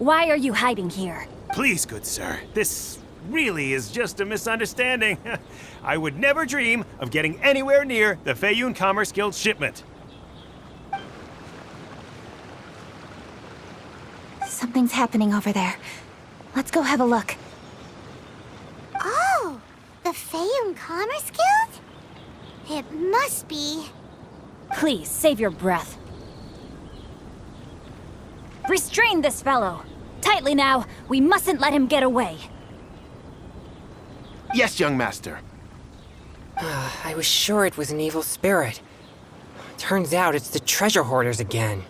Why are you hiding here? Please, good sir. This really is just a misunderstanding. I would never dream of getting anywhere near the Feiyun Commerce Guild shipment. Something's happening over there. Let's go have a look. Oh, the Feiyun Commerce Guild? It must be. Please, save your breath. Restrain this fellow! Tightly now, we mustn't let him get away. Yes, young master. I was sure it was an evil spirit. Turns out it's the treasure hoarders again.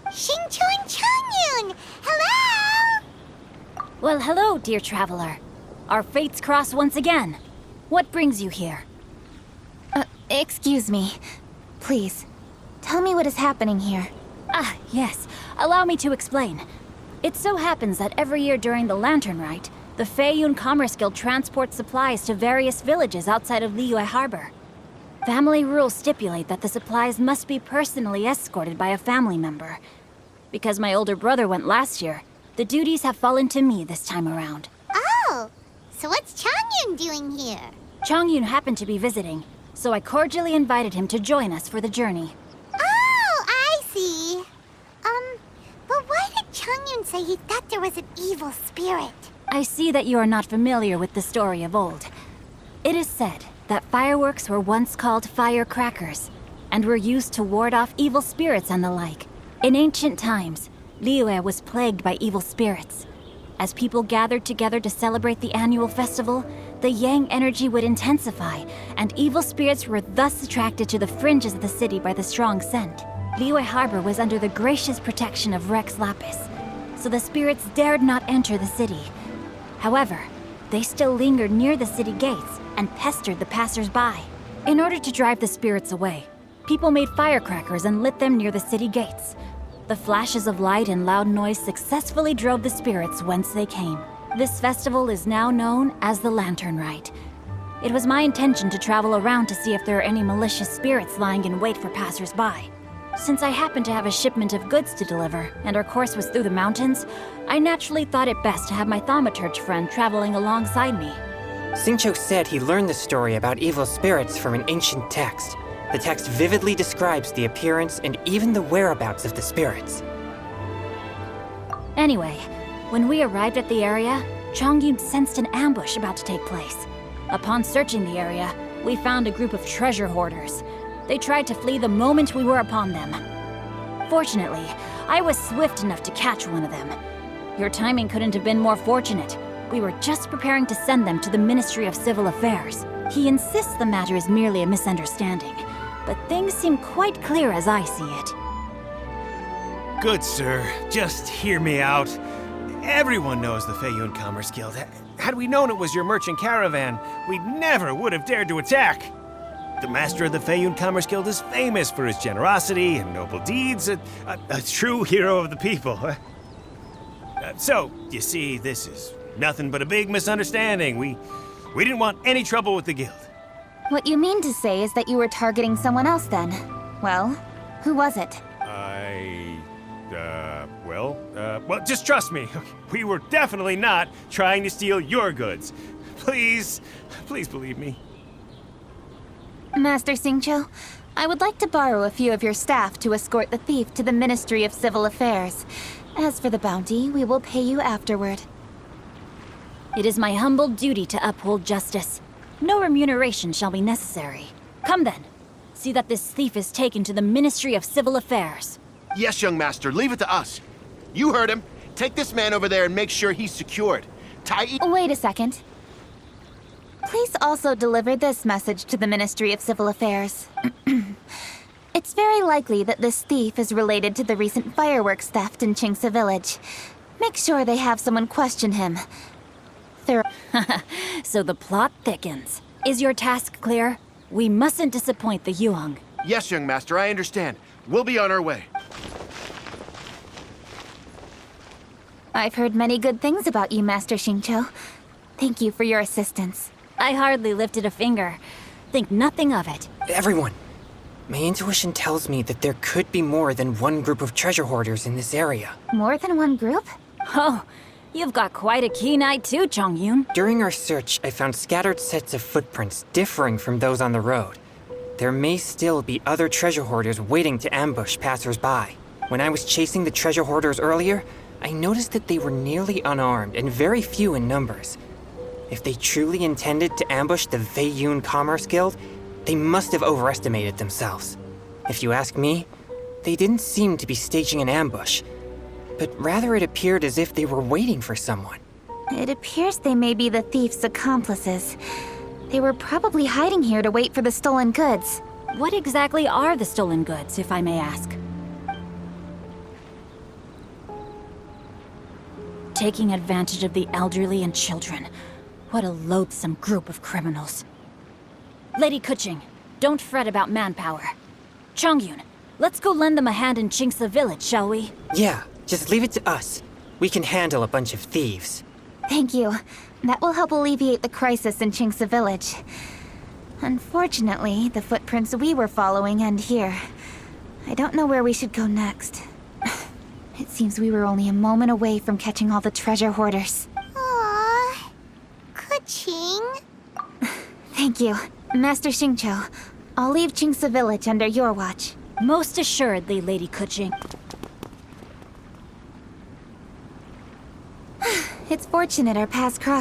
Xingqiu and Chongyun! Hello! Well, hello, dear traveler. Our fates cross once again. What brings you here? Excuse me. Please, tell me what is happening here. Ah, yes. Allow me to explain. It so happens that every year during the Lantern Rite, the Feiyun Commerce Guild transports supplies to various villages outside of Liyue Harbor. Family rules stipulate that the supplies must be personally escorted by a family member. Because my older brother went last year, the duties have fallen to me this time around. Oh, so what's Chongyun doing here? Chongyun happened to be visiting, so I cordially invited him to join us for the journey. Oh, I see. But why did Chongyun say he thought there was an evil spirit? I see that you are not familiar with the story of old. It is said that fireworks were once called firecrackers, and were used to ward off evil spirits and the like. In ancient times, Liyue was plagued by evil spirits. As people gathered together to celebrate the annual festival, the yang energy would intensify, and evil spirits were thus attracted to the fringes of the city by the strong scent. Liyue Harbor was under the gracious protection of Rex Lapis, so the spirits dared not enter the city. However, they still lingered near the city gates and pestered the passers-by. In order to drive the spirits away, people made firecrackers and lit them near the city gates. The flashes of light and loud noise successfully drove the spirits whence they came. This festival is now known as the Lantern Rite. It was my intention to travel around to see if there are any malicious spirits lying in wait for passers-by. Since I happened to have a shipment of goods to deliver, and our course was through the mountains, I naturally thought it best to have my thaumaturge friend traveling alongside me. Xingqiu said he learned the story about evil spirits from an ancient text. The text vividly describes the appearance and even the whereabouts of the spirits. Anyway, when we arrived at the area, Chongyun sensed an ambush about to take place. Upon searching the area, we found a group of treasure hoarders. They tried to flee the moment we were upon them. Fortunately, I was swift enough to catch one of them. Your timing couldn't have been more fortunate. We were just preparing to send them to the Ministry of Civil Affairs. He insists the matter is merely a misunderstanding, but things seem quite clear as I see it. Good sir, just hear me out. Everyone knows the Feiyun Commerce Guild. Had we known it was your merchant caravan, we never would have dared to attack. The master of the Feiyun Commerce Guild is famous for his generosity and noble deeds, a true hero of the people. So, you see, this is nothing but a big misunderstanding. We didn't want any trouble with the guild. What you mean to say is that you were targeting someone else then? Well, who was it? Well, just trust me. We were definitely not trying to steal your goods. Please believe me. Master Xingqiu, I would like to borrow a few of your staff to escort the thief to the Ministry of Civil Affairs. As for the bounty, we will pay you afterward. It is my humble duty to uphold justice. No remuneration shall be necessary. Come then. See that this thief is taken to the Ministry of Civil Affairs. Yes, young master, leave it to us. You heard him. Take this man over there and make sure he's secured. Wait a second. Please also deliver this message to the Ministry of Civil Affairs. It's very likely that this thief is related to the recent fireworks theft in Qingce Village. Make sure they have someone question him. So the plot thickens. Is your task clear? We mustn't disappoint the Yuang. Yes, young master, I understand. We'll be on our way. I've heard many good things about you, Master Xingqiu. Thank you for your assistance. I hardly lifted a finger. Think nothing of it. Everyone, My intuition tells me that there could be more than one group of treasure hoarders in this area. More than one group? Oh, you've got quite a keen eye too, Chongyun. During our search, I found scattered sets of footprints differing from those on the road. There may still be other treasure hoarders waiting to ambush passersby. When I was chasing the treasure hoarders earlier, I noticed that they were nearly unarmed and very few in numbers. If they truly intended to ambush the Feiyun Commerce Guild, they must have overestimated themselves. If you ask me, they didn't seem to be staging an ambush, but rather it appeared as if they were waiting for someone. It appears they may be the thief's accomplices. They were probably hiding here to wait for the stolen goods. What exactly are the stolen goods, if I may ask? Taking advantage of the elderly and children. What a loathsome group of criminals. Lady Kuching, don't fret about manpower. Chongyun, let's go lend them a hand in Chingsa village, shall we? Yeah, just leave it to us. We can handle a bunch of thieves. Thank you. That will help alleviate the crisis in Chingsa village. Unfortunately, the footprints we were following end here. I don't know where we should go next. It seems we were only a moment away from catching all the treasure hoarders. Aww. Kuching. Thank you. Master Xingqiu, I'll leave Chingsa village under your watch. Most assuredly, Lady Kuching. It's fortunate our paths crossed.